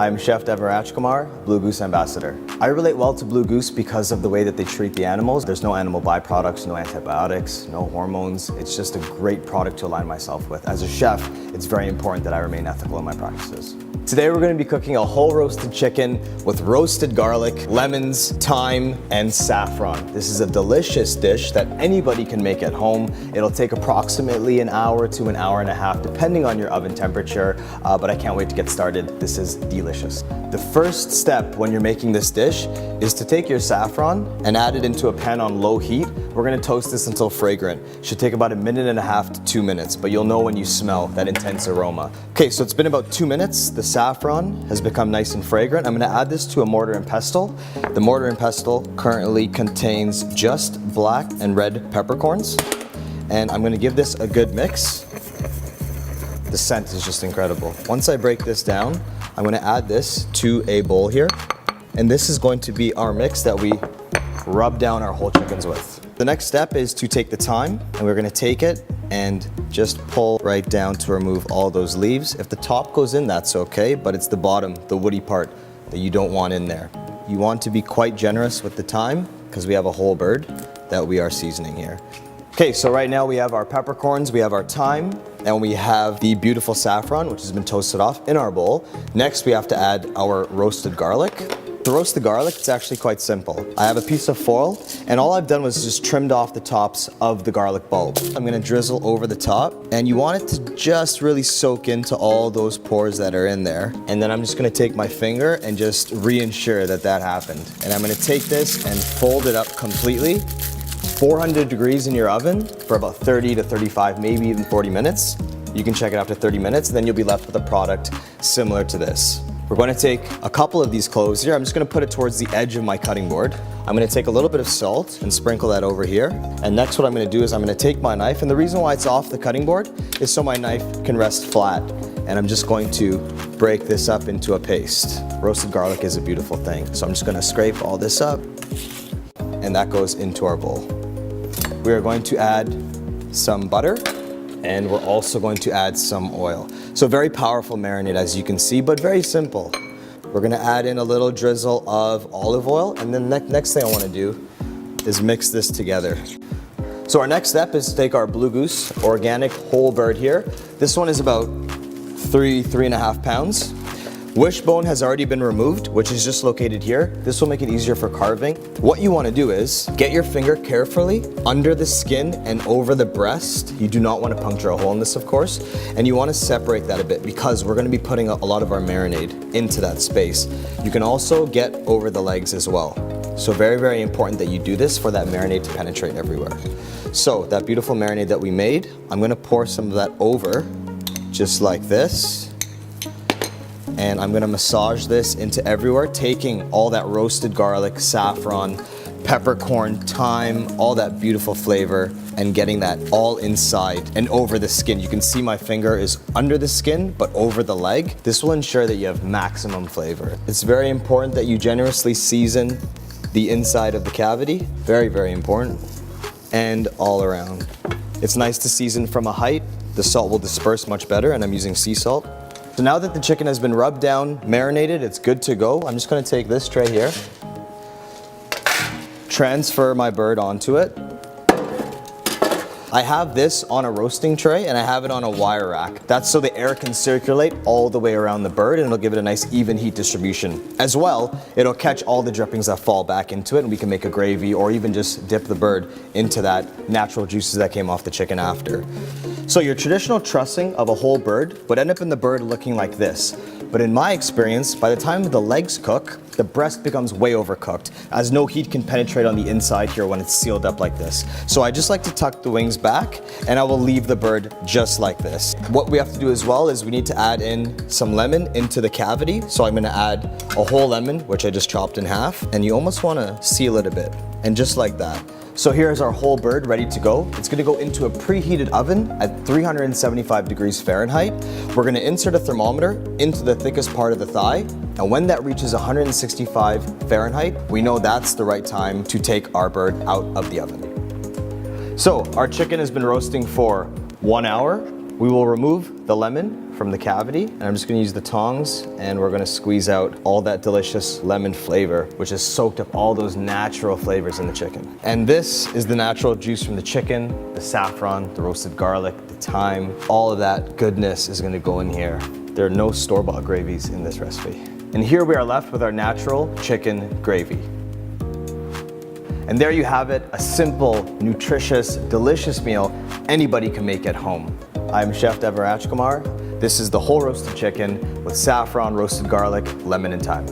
I'm Chef Kumar, Blue Goose Ambassador. I relate well to Blue Goose because of the way that they treat the animals. There's no animal byproducts, no antibiotics, no hormones. It's just a great product to align myself with. As a chef, it's very important that I remain ethical in my practices. Today we're going to be cooking a whole roasted chicken with roasted garlic, lemons, thyme, and saffron. This is a delicious dish that anybody can make at home. It'll take approximately an hour to an hour and a half, depending on your oven temperature, but I can't wait to get started. This is delicious. The first step when you're making this dish is to take your saffron and add it into a pan on low heat. We're going to toast this until fragrant. Should take about 1.5 minutes to 2 minutes, but you'll know when you smell that intense aroma. Okay, so it's been about 2 minutes. The saffron has become nice and fragrant. I'm going to add this to a mortar and pestle. The mortar and pestle currently contains just black and red peppercorns, and I'm going to give this a good mix. The scent is just incredible. Once I break this down, I'm going to add this to a bowl here, and this is going to be our mix that we rub down our whole chickens with. The next step is to take the thyme, and we're going to take it and just pull right down to remove all those leaves. If the top goes in, that's okay, but it's the bottom, the woody part, that you don't want in there. You want to be quite generous with the thyme because we have a whole bird that we are seasoning here. Okay, so right now we have our peppercorns, we have our thyme, and we have the beautiful saffron, which has been toasted off in our bowl. Next, we have to add our roasted garlic. To roast the garlic, it's actually quite simple. I have a piece of foil, and all I've done was just trimmed off the tops of the garlic bulb. I'm gonna drizzle over the top, and you want it to just really soak into all those pores that are in there. And then I'm just gonna take my finger and just reassure that that happened. And I'm gonna take this and fold it up completely. 400 degrees in your oven for about 30 to 35, maybe even 40 minutes. You can check it after 30 minutes, and then you'll be left with a product similar to this. We're going to take a couple of these cloves here. I'm just going to put it towards the edge of my cutting board. I'm going to take a little bit of salt and sprinkle that over here. And next what I'm going to do is I'm going to take my knife, and the reason why it's off the cutting board is so my knife can rest flat. And I'm just going to break this up into a paste. Roasted garlic is a beautiful thing. So I'm just going to scrape all this up, and that goes into our bowl. We are going to add some butter, and we're also going to add some oil. So very powerful marinade, as you can see, but very simple. We're gonna add in a little drizzle of olive oil, and then next thing I wanna do is mix this together. So our next step is to take our Blue Goose organic whole bird here. This one is about 3.5 pounds. Wishbone has already been removed, which is just located here. This will make it easier for carving. What you want to do is get your finger carefully under the skin and over the breast. You do not want to puncture a hole in this, of course, and you want to separate that a bit because we're going to be putting a lot of our marinade into that space. You can also get over the legs as well. So very, very important that you do this for that marinade to penetrate everywhere. So that beautiful marinade that we made, I'm going to pour some of that over just like this. And I'm gonna massage this into everywhere, taking all that roasted garlic, saffron, peppercorn, thyme, all that beautiful flavor, and getting that all inside and over the skin. You can see my finger is under the skin, but over the leg. This will ensure that you have maximum flavor. It's very important that you generously season the inside of the cavity. Very, very important. And all around. It's nice to season from a height. The salt will disperse much better, and I'm using sea salt. So now that the chicken has been rubbed down, marinated, it's good to go. I'm just gonna take this tray here, transfer my bird onto it. I have this on a roasting tray, and I have it on a wire rack. That's so the air can circulate all the way around the bird, and it'll give it a nice even heat distribution. As well, it'll catch all the drippings that fall back into it, and we can make a gravy or even just dip the bird into that natural juices that came off the chicken after. So your traditional trussing of a whole bird would end up in the bird looking like this. But in my experience, by the time the legs cook, the breast becomes way overcooked, as no heat can penetrate on the inside here when it's sealed up like this. So I just like to tuck the wings back, and I will leave the bird just like this. What we have to do as well is we need to add in some lemon into the cavity. So I'm gonna add a whole lemon, which I just chopped in half, and you almost wanna seal it a bit, and just like that. So here's our whole bird ready to go. It's gonna go into a preheated oven at 375 degrees Fahrenheit. We're gonna insert a thermometer into the thickest part of the thigh, and when that reaches 165 Fahrenheit, we know that's the right time to take our bird out of the oven. So our chicken has been roasting for 1 hour. We will remove the lemon from the cavity, and I'm just gonna use the tongs, and we're gonna squeeze out all that delicious lemon flavor, which has soaked up all those natural flavors in the chicken. And this is the natural juice from the chicken, the saffron, the roasted garlic, the thyme. All of that goodness is gonna go in here. There are no store-bought gravies in this recipe. And here we are left with our natural chicken gravy. And there you have it, a simple, nutritious, delicious meal anybody can make at home. I'm Chef Devaraj Kumar. This is the whole roasted chicken with saffron, roasted garlic, lemon, and thyme.